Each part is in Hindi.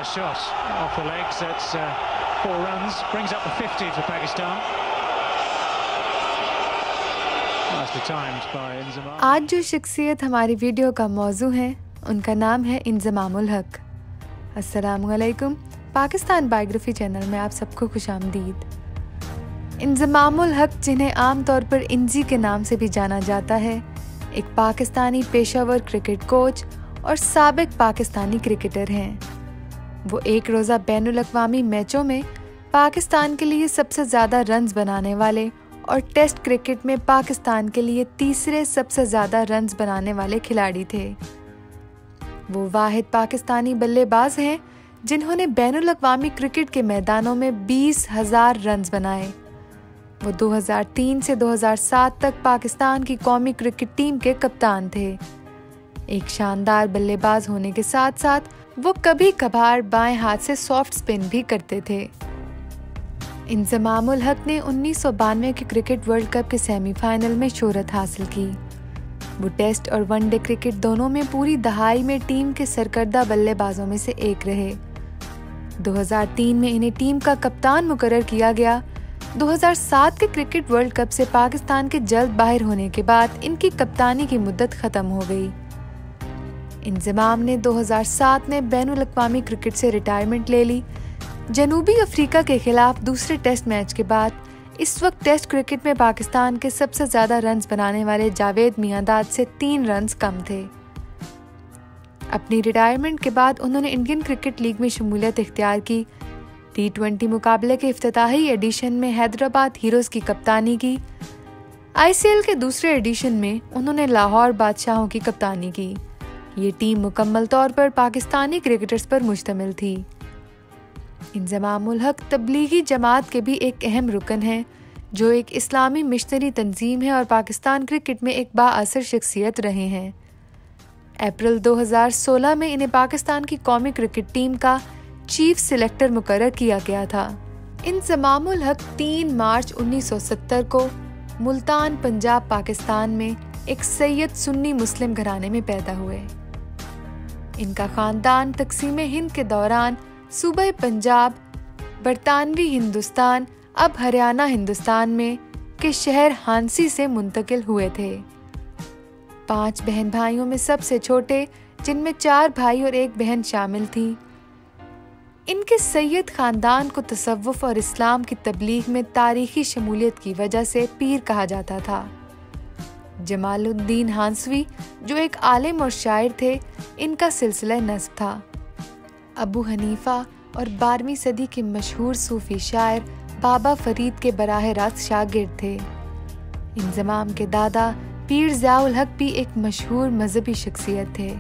First shot off the legs, that's 4 runs, brings up the 50 for Pakistan. Nicely timed by Inzamam. आज जो शख्सियत हमारी वीडियो का मौजू है उनका नाम है इंज़मामुल हक। अस्सलामुअलैकुम, पाकिस्तान बायोग्राफी चैनल में आप सबको खुशामदीद। इंज़मामुल हक, जिन्हें आम तौर पर इंजी के नाम से भी जाना जाता है, एक पाकिस्तानी पेशावर क्रिकेट कोच और साबिक पाकिस्तानी क्रिकेटर हैं। वो एक रोज़ा बैनुल अक़वामी मैचों में पाकिस्तान के लिए सबसे ज़्यादा रन्स बनाने वाले और टेस्ट क्रिकेट में पाकिस्तान के लिए तीसरे सबसे ज़्यादा रन्स बनाने वाले खिलाड़ी थे। वो वाहिद पाकिस्तानी बल्लेबाज हैं जिन्होंने बैनुल अक़वामी क्रिकेट के मैदानों में 20,000 रन्स बनाए। वो 2003 से 2007 तक पाकिस्तान की कौमी क्रिकेट टीम के कप्तान थे। एक शानदार बल्लेबाज होने के साथ साथ वो कभी कभार बाएं हाथ से सॉफ्ट स्पिन भी करते थे। इंज़मामुल हक ने 1992 के क्रिकेट वर्ल्ड कप के सेमीफाइनल में शोहरत हासिल की। वो टेस्ट और वनडे क्रिकेट दोनों में पूरी दहाई में टीम के सरकर्दा बल्लेबाजों में से एक रहे। 2003 में इन्हें टीम का कप्तान मुकर्रर किया गया। 2007 के क्रिकेट वर्ल्ड कप से पाकिस्तान के जल्द बाहर होने के बाद इनकी कप्तानी की मुद्दत खत्म हो गई। इंज़माम ने 2007 में बैनुल अक़वामी क्रिकेट से रिटायरमेंट ले ली। जनूबी अफ्रीका के खिलाफ दूसरे टेस्ट मैच के बाद इस वक्त टेस्ट क्रिकेट में पाकिस्तान के सबसे ज़्यादा रन्स बनाने वाले जावेद मियांदाद से 3 रन्स कम थे। अपनी रिटायरमेंट के बाद उन्होंने इंडियन क्रिकेट लीग में शमूलियत इख्तियार की। T20 मुकाबले के इफ्तिताही एडिशन में हैदराबाद हीरोज़ की कप्तानी की। ICL के दूसरे एडिशन में उन्होंने लाहौर बादशाहों की कप्तानी की। ये टीम मुकम्मल तौर पर पाकिस्तानी क्रिकेटर्स पर मुश्तमिल थी। इंज़मामुल हक तबलीगी जमात के भी एक अहम रुकन हैं, जो एक इस्लामी मिशनरी तंजीम है और पाकिस्तान क्रिकेट में एक बाअसर शख्सियत रहे हैं। अप्रैल 2016 में इन्हें पाकिस्तान की कौमी क्रिकेट टीम का चीफ सिलेक्टर मुकर्रर किया गया था। इंज़मामुल हक 3 मार्च 1970 को मुल्तान, पंजाब, पाकिस्तान में एक सैयद सुन्नी मुस्लिम घराने में पैदा हुए। इनका खानदान तकसीम हिंद के दौरान सूबे पंजाब, बरतानवी हिंदुस्तान, अब हरियाणा हिंदुस्तान में के शहर हांसी से मुंतकिल हुए थे। 5 बहन भाइयों में सबसे छोटे, जिनमें 4 भाई और 1 बहन शामिल थी। इनके सैयद खानदान को तसव्वुफ और इस्लाम की तबलीग में तारीखी शमूलियत की वजह से पीर कहा जाता था। जमालुद्दीन हांसवी, जो एक आलिम और शायर थे, इनका सिलसिला नस्ब था। अबू हनीफा और 12वीं सदी के मशहूर सूफी शायर बाबा फरीद के बराह रास्त शागिर्द थे। इंज़माम के दादा पीर ज़ियाउल हक भी एक मशहूर मजहबी शख्सियत थे।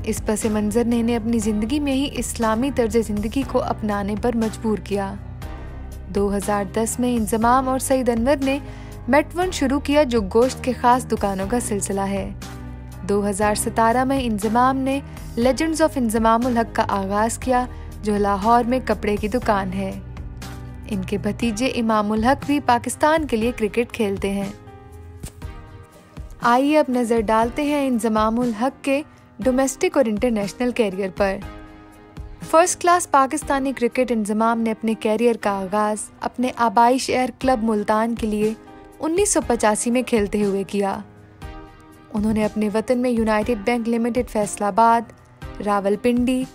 इस पस मंज़र ने इन्हें अपनी ज़िंदगी में ही इस्लामी तर्ज ज़िंदगी को अपनाने पर मजबूर किया। 2010 में इंज़माम और सईद अनवर ने मेटवन शुरू किया, जो गोश्त के खास दुकानों का सिलसिला है। 2017 में इंज़माम ने लेजेंड्स ऑफ इंज़मामुल हक का आगाज़ किया, जो लाहौर में कपड़े की दुकान है। इनके भतीजे इमामुल हक भी पाकिस्तान के लिए क्रिकेट खेलते हैं। आइए अब नज़र डालते हैं इंज़मामुल हक के डोमेस्टिक और इंटरनेशनल कैरियर पर। First class Pakistani cricket Inzamam ने अपने कैरियर का आगाज़ अपने आबाई शहर क्लब मुल्तान के लिए 1985 में खेलते हुए किया। उन्होंने अपने वतन में United Bank Limited Faisalabad, Rawalpindi,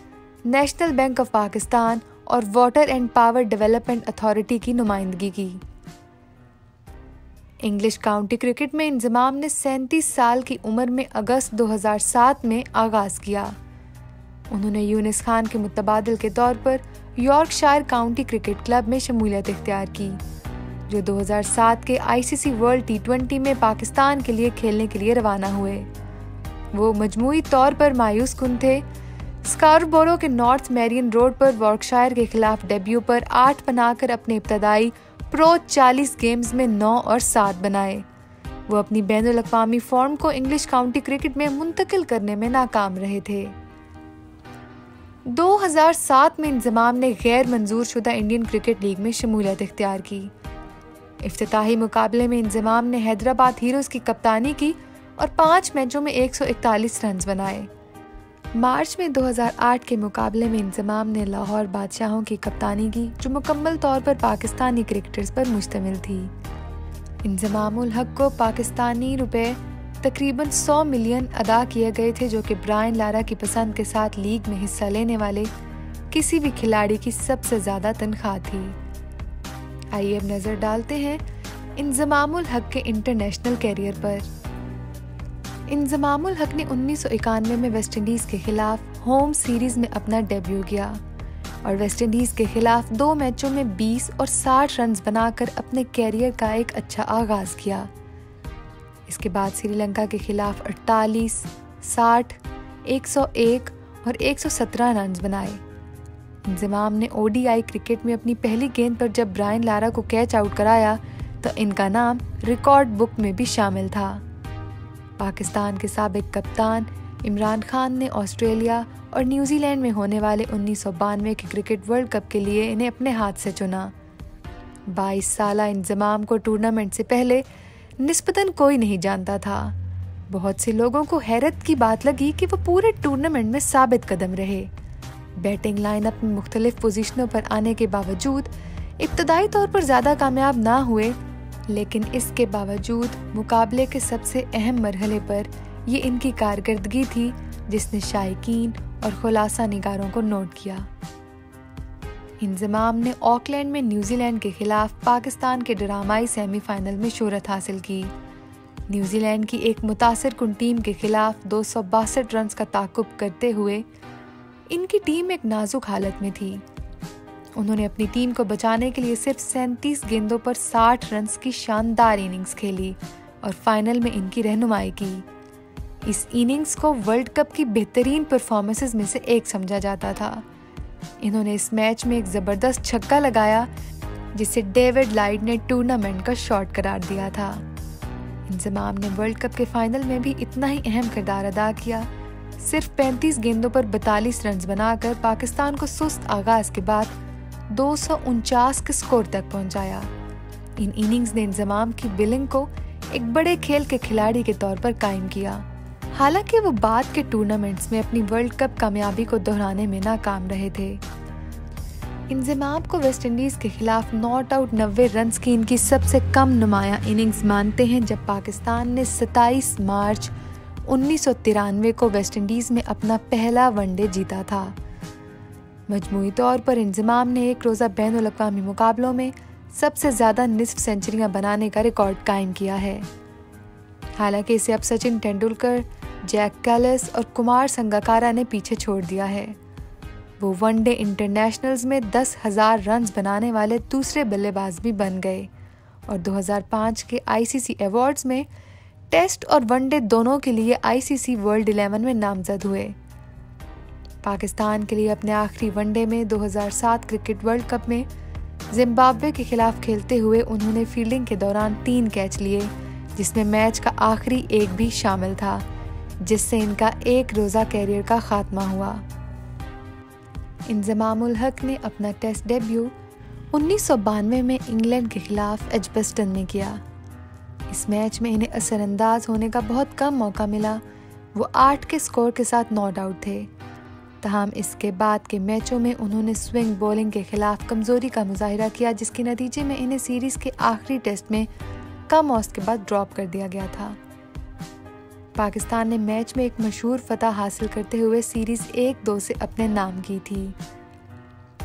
National Bank of Pakistan और Water and Power Development Authority की नुमाइंदगी की। इंग्लिश काउंटी क्रिकेट में इंज़माम ने 37 साल की उम्र में अगस्त 2007 में आगाज़ किया। उन्होंने यूनिस खान के मुतबादिल के तौर पर यॉर्कशायर काउंटी क्रिकेट क्लब में शमूलियत इख्तियार की, जो 2007 के ICC वर्ल्ड T20 में पाकिस्तान के लिए खेलने के लिए रवाना हुए। वो मजमूई तौर पर मायूस कुन थे। स्कारबोरो के नॉर्थ मैरियन रोड पर वॉर्कशायर के खिलाफ डेब्यू पर 8 बनाकर अपने इब्तदाई प्रो 40 गेम्स में 9 और 7 बनाए। वो अपनी बैनुल अक़वामी फॉर्म को इंग्लिश काउंटी क्रिकेट में मुंतकिल करने में नाकाम रहे थे। 2007 में इंज़माम ने गैर मंजूर शुदा इंडियन क्रिकेट लीग में शमूलियत इख्तियार की। इफ्तिताही मुकाबले में इंज़माम ने हैदराबाद हीरोज़ की कप्तानी की और 5 मैचों में 141 रन बनाए। मार्च में 2008 के मुकाबले में इंजमाम ने लाहौर बादशाहों की कप्तानी की, जो मुकम्मल तौर पर पाकिस्तानी क्रिकेटर्स पर मुश्तमिल थी। इंजमामुल हक को पाकिस्तानी रुपए तकरीबन 100 मिलियन अदा किए गए थे, जो कि ब्रायन लारा की पसंद के साथ लीग में हिस्सा लेने वाले किसी भी खिलाड़ी की सबसे ज़्यादा तनख्वाह थी। आइए अब नज़र डालते हैं इंजमामुल हक के इंटरनेशनल कैरियर पर। इंजमामुल हक ने 1991 में वेस्टइंडीज़ के खिलाफ होम सीरीज़ में अपना डेब्यू किया और वेस्टइंडीज़ के खिलाफ 2 मैचों में 20 और 60 रन बनाकर अपने कैरियर का एक अच्छा आगाज़ किया। इसके बाद श्रीलंका के खिलाफ 48, 60, 101 और 117 रन बनाए। इंजमाम ने ओडीआई क्रिकेट में अपनी पहली गेंद पर जब ब्रायन लारा को कैच आउट कराया तो इनका नाम रिकॉर्ड बुक में भी शामिल था। पाकिस्तान के साबिक कप्तान इमरान खान ने ऑस्ट्रेलिया और न्यूजीलैंड में होने वाले 1992 के क्रिकेट वर्ल्ड कप के लिए इन्हें अपने हाथ से चुना। 22 साला इंजमाम को टूर्नामेंट से पहले निस्बतन कोई नहीं जानता था। बहुत से लोगों को हैरत की बात लगी कि वो पूरे टूर्नामेंट में साबित कदम रहे। बैटिंग लाइनअप में मुख्तलिफ पोजीशनों पर आने के बावजूद इब्तदाई तौर पर ज़्यादा कामयाब ना हुए, लेकिन इसके बावजूद मुकाबले के सबसे अहम मरहले पर ये इनकी कारकर्दगी थी जिसने शायकीन और खुलासा निगारों को नोट किया। इंजमाम ने ऑकलैंड में न्यूजीलैंड के खिलाफ पाकिस्तान के ड्रामाई सेमीफाइनल में शोहरत हासिल की। न्यूजीलैंड की एक मुतासिरकुन टीम के खिलाफ 262 रन का ताक़ुब करते हुए इनकी टीम एक नाजुक हालत में थी। उन्होंने अपनी टीम को बचाने के लिए सिर्फ 37 गेंदों पर 60 रन की शानदार इनिंग्स खेली और फाइनल में इनकी रहनुमाई की। इस इनिंग्स को वर्ल्ड कप की बेहतरीन परफॉर्मेंसेस में से एक समझा जाता था। इन्होंने इस मैच में एक ज़बरदस्त छक्का लगाया जिसे डेविड लाइड ने टूर्नामेंट का शॉट करार दिया था। इंजमाम ने वर्ल्ड कप के फाइनल में भी इतना ही अहम किरदार अदा किया। सिर्फ 35 गेंदों पर 42 रन बनाकर पाकिस्तान को सुस्त आगाज के बाद 249 के स्कोर तक पहुंचाया। इन इनिंग्स ने इंजमाम की बिलिंग को एक बड़े खेल के खिलाड़ी के तौर पर कायम किया। हालांकि वो बाद के टूर्नामेंट्स में अपनी वर्ल्ड कप कामयाबी को दोहराने में नाकाम रहे थे। इंजमाम को वेस्टइंडीज़ के खिलाफ नॉट आउट 90 रन की इनकी सबसे कम नुमाया इनिंग्स मानते हैं, जब पाकिस्तान ने 27 मार्च 1993 को वेस्टइंडीज़ में अपना पहला वनडे जीता था। मजमूई तौर पर इंजमाम ने एक रोज़ा बैनुल अक़वामी मुकाबलों में सबसे ज़्यादा निस्फ सेंचुरियाँ बनाने का रिकॉर्ड कायम किया है। हालांकि इसे अब सचिन तेंदुलकर, जैक कैलिस और कुमार संगकारा ने पीछे छोड़ दिया है। वो वनडे इंटरनेशनल्स में 10,000 रन बनाने वाले दूसरे बल्लेबाज भी बन गए और 2005 के आईसीसी अवार्ड्स में टेस्ट और वनडे दोनों के लिए आईसीसी वर्ल्ड 11 में नामजद हुए। पाकिस्तान के लिए अपने आखिरी वनडे में 2007 क्रिकेट वर्ल्ड कप में जिम्बाब्वे के खिलाफ खेलते हुए उन्होंने फील्डिंग के दौरान 3 कैच लिए, जिसमें मैच का आखिरी एक भी शामिल था, जिससे इनका एक रोज़ा कैरियर का खात्मा हुआ। इंजमामुल हक ने अपना टेस्ट डेब्यू 1992 में इंग्लैंड के खिलाफ एजबस्टन में किया। इस मैच में इन्हें असरअंदाज होने का बहुत कम मौका मिला। वो 8 के स्कोर के साथ नॉट आउट थे। तमाम इसके बाद के मैचों में उन्होंने स्विंग बॉलिंग के खिलाफ कमज़ोरी का मुजाहिरा किया, जिसके नतीजे में इन्हें सीरीज़ के आखिरी टेस्ट में कम औसत के बाद ड्रॉप कर दिया गया था। पाकिस्तान ने मैच में एक मशहूर फतह हासिल करते हुए सीरीज़ 1-2 से अपने नाम की थी।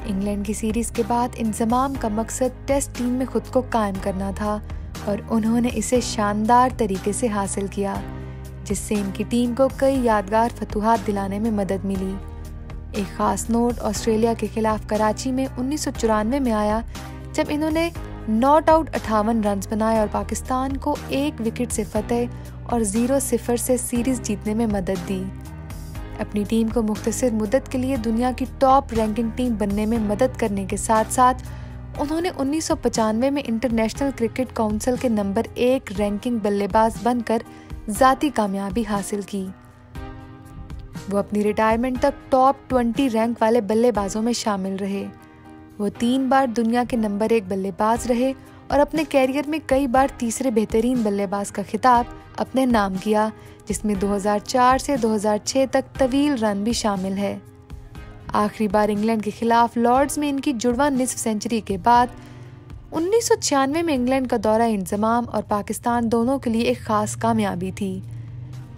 इंग्लैंड की सीरीज़ के बाद इंजमाम का मकसद टेस्ट टीम में खुद को कायम करना था और उन्होंने इसे शानदार तरीके से हासिल किया, जिससे इनकी टीम को कई यादगार फतूहात दिलाने में मदद मिली। एक ख़ास नोट ऑस्ट्रेलिया के खिलाफ कराची में 1994 में आया, जब इन्होंने नॉट आउट 58 रन बनाए और पाकिस्तान को 1 विकेट से फतेह और 0-0 से सीरीज़ जीतने में मदद दी। अपनी टीम को मुख्तसर मुद्दत के लिए दुनिया की टॉप रैंकिंग टीम बनने में मदद करने के साथ साथ उन्होंने 1995 में इंटरनेशनल क्रिकेट काउंसिल के नंबर 1 रैंकिंग बल्लेबाज बनकर ज़ाती कामयाबी हासिल की। वो अपनी रिटायरमेंट तक टॉप 20 रैंक वाले बल्लेबाजों में शामिल रहे। वो 3 बार दुनिया के नंबर 1 बल्लेबाज रहे और अपने कैरियर में कई बार तीसरे बेहतरीन बल्लेबाज का खिताब अपने नाम किया, जिसमें 2004 से 2006 तक तवील रन भी शामिल है। आखिरी बार इंग्लैंड के खिलाफ लॉर्ड्स में इनकी जुड़वा निस्फ सेंचुरी के बाद 1996 में इंग्लैंड का दौरा इंजमाम और पाकिस्तान दोनों के लिए एक खास कामयाबी थी,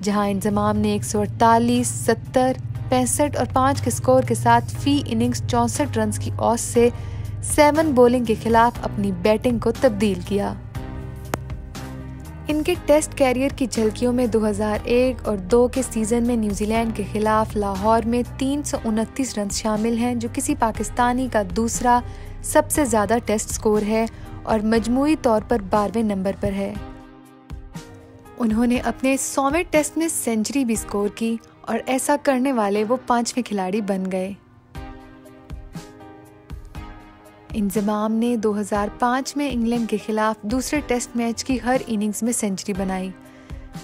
जहां इंजमाम ने 148, 70, 65 और 5 के स्कोर के साथ फी इनिंग्स 64 रन की औसत से 7 बॉलिंग के खिलाफ अपनी बैटिंग को तब्दील किया। इनके टेस्ट कैरियर की झलकियों में 2001 और 2 के सीजन में न्यूजीलैंड के खिलाफ लाहौर में 329 रन शामिल हैं, जो किसी पाकिस्तानी का दूसरा सबसे ज़्यादा टेस्ट स्कोर है और मजमूई तौर पर 12वें नंबर पर है। उन्होंने अपने 100वें टेस्ट में सेंचुरी भी स्कोर की और ऐसा करने वाले वो 5वें खिलाड़ी बन गए। इंजमाम ने 2005 में इंग्लैंड के खिलाफ दूसरे टेस्ट मैच की हर इनिंग्स में सेंचुरी बनाई।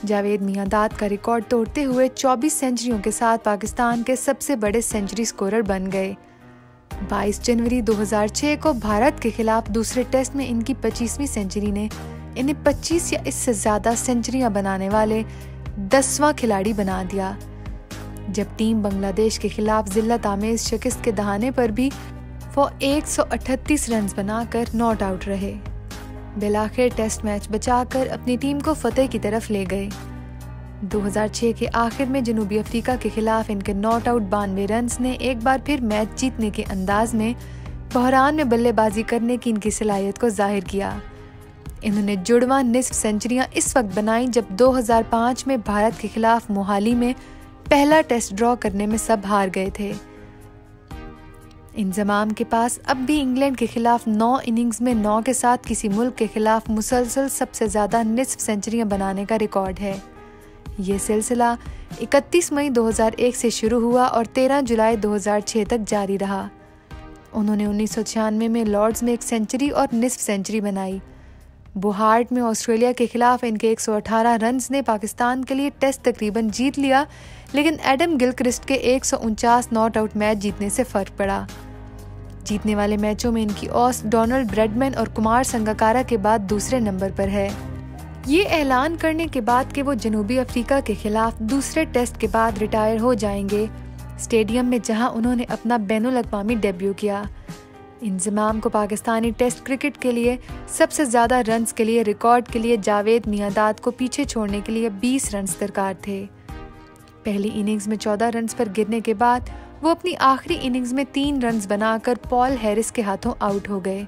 जावेद मियांदाद का रिकॉर्ड तोड़ते हुए 24 सेंचुरियों के साथ पाकिस्तान के सबसे बड़े सेंचुरी स्कोरर बन गए। 22 जनवरी 2006 को भारत के खिलाफ दूसरे टेस्ट में इनकी 25वीं सेंचुरी ने इन्हें 25 या इससे ज़्यादा सेंचुरियां बनाने वाले 10वां खिलाड़ी बना दिया। जब टीम बांग्लादेश के खिलाफ जिल्लत आमेज शिकस्त के दहाने पर भी वो 138 रन बनाकर नॉट आउट रहे। बिलाखिर टेस्ट मैच बचाकर अपनी टीम को फतेह की तरफ ले गए। 2006 के आखिर में जनूबी अफ्रीका के खिलाफ इनके नॉट आउट 92 रन ने एक बार फिर मैच जीतने के अंदाज में बहरान में बल्लेबाजी करने की इनकी सलाहियत को जाहिर किया। इन्होंने जुड़वा निस्फ सेंचुरियां इस वक्त बनाई जब 2005 में भारत के खिलाफ मोहाली में पहला टेस्ट ड्रॉ करने में सब हार गए थे। इंजमाम के पास अब भी इंग्लैंड के खिलाफ 9 इनिंग्स में 9 के साथ किसी मुल्क के खिलाफ मुसलसल सबसे ज़्यादा निस्फ सेंचुरियां बनाने का रिकॉर्ड है। ये सिलसिला 31 मई 2001 से शुरू हुआ और 13 जुलाई 2006 तक जारी रहा। उन्होंने 1996 में लॉर्ड्स में एक सेंचुरी और निस्फ सेंचुरी बनाई। बुहार्ट में ऑस्ट्रेलिया के खिलाफ इनके 118 रन्स ने पाकिस्तान के लिए टेस्ट तकरीबन जीत लिया, लेकिन एडम गिलक्रिस्ट के 149 नॉट आउट मैच जीतने से फर्क पड़ा। जीतने वाले मैचों में इनकी औसत डोनाल्ड ब्रेडमैन और कुमार संगकारा के बाद दूसरे नंबर पर है। ये ऐलान करने के बाद कि वो जनूबी अफ्रीका के खिलाफ दूसरे टेस्ट के बाद रिटायर हो जाएंगे, स्टेडियम में जहां उन्होंने अपना बैनुल अक़वामी डेब्यू किया। इंजमाम को पाकिस्तानी टेस्ट क्रिकेट के लिए सबसे ज़्यादा रन्स के लिए रिकॉर्ड के लिए जावेद मियांदाद को पीछे छोड़ने के लिए 20 रन्स दरकार थे। पहली इनिंग्स में 14 रन्स पर गिरने के बाद वो अपनी आखिरी इनिंग्स में 3 रन्स बनाकर पॉल हैरिस के हाथों आउट हो गए।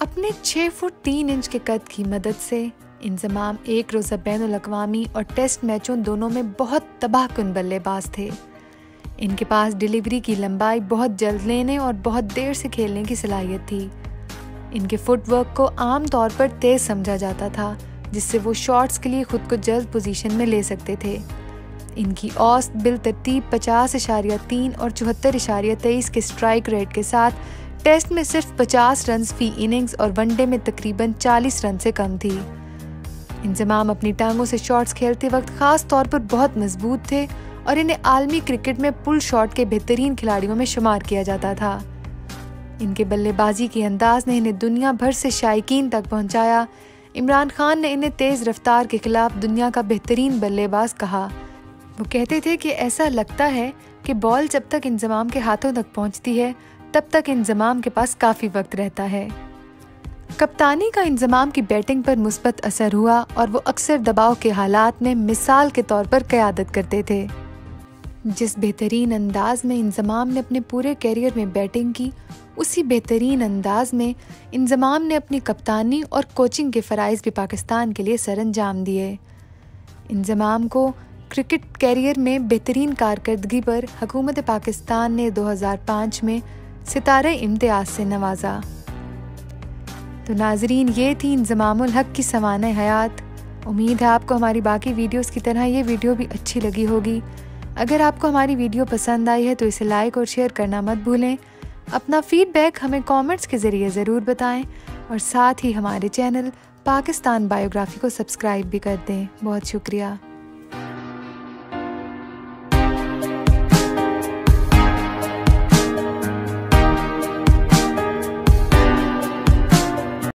अपने 6 फुट 3 इंच के कद की मदद से इंजमाम एक रोज़ा बैनुल अक़वामी और टेस्ट मैचों दोनों में बहुत तबाहकुन बल्लेबाज थे। इनके पास डिलीवरी की लंबाई, बहुत जल्द लेने और बहुत देर से खेलने की सलाहियत थी। इनके फुटवर्क को आम तौर पर तेज समझा जाता था, जिससे वो शॉट्स के लिए खुद को जल्द पोजीशन में ले सकते थे। इनकी औसत बिल तरतीब 50.3 और 74.23 के स्ट्राइक रेट के साथ टेस्ट में सिर्फ 50 रन फी इनिंग्स और वनडे में तकरीबन 40 रन से कम थी। इंजमाम अपनी टांगों से शॉट्स खेलते वक्त खास तौर पर बहुत मजबूत थे और इन्हें आलमी क्रिकेट में पुल शॉट के बेहतरीन खिलाड़ियों में शुमार किया जाता था। इनके बल्लेबाजी के अंदाज ने इन्हें दुनिया भर से शायकीन तक पहुंचाया। इमरान खान ने इन्हें तेज़ रफ्तार के खिलाफ दुनिया का बेहतरीन बल्लेबाज कहा। वो कहते थे कि ऐसा लगता है कि बॉल जब तक इंजमाम के हाथों तक पहुंचती है तब तक इंजमाम के पास काफ़ी वक्त रहता है। कप्तानी का इंजमाम की बैटिंग पर मुस्बत असर हुआ और वो अक्सर दबाव के हालात में मिसाल के तौर पर क़यादत करते थे। जिस बेहतरीन अंदाज में इंजमाम ने अपने पूरे कैरियर में बैटिंग की, उसी बेहतरीन अंदाज में इंजमाम ने अपनी कप्तानी और कोचिंग के फ़राइज़ भी पाकिस्तान के लिए सरअंजाम दिए। इंजमाम को क्रिकेट कैरियर में बेहतरीन कारकर्दगी पर हुकूमत पाकिस्तान ने 2005 में सितारे इम्तियाज़ से नवाजा। तो नाजरीन, ये थी इंजमामुल हक की सवाने हयात। उम्मीद है आपको हमारी बाकी वीडियोस की तरह ये वीडियो भी अच्छी लगी होगी। अगर आपको हमारी वीडियो पसंद आई है तो इसे लाइक और शेयर करना मत भूलें। अपना फीडबैक हमें कमेंट्स के ज़रिए ज़रूर बताएं और साथ ही हमारे चैनल पाकिस्तान बायोग्राफी को सब्सक्राइब भी कर दें। बहुत शुक्रिया।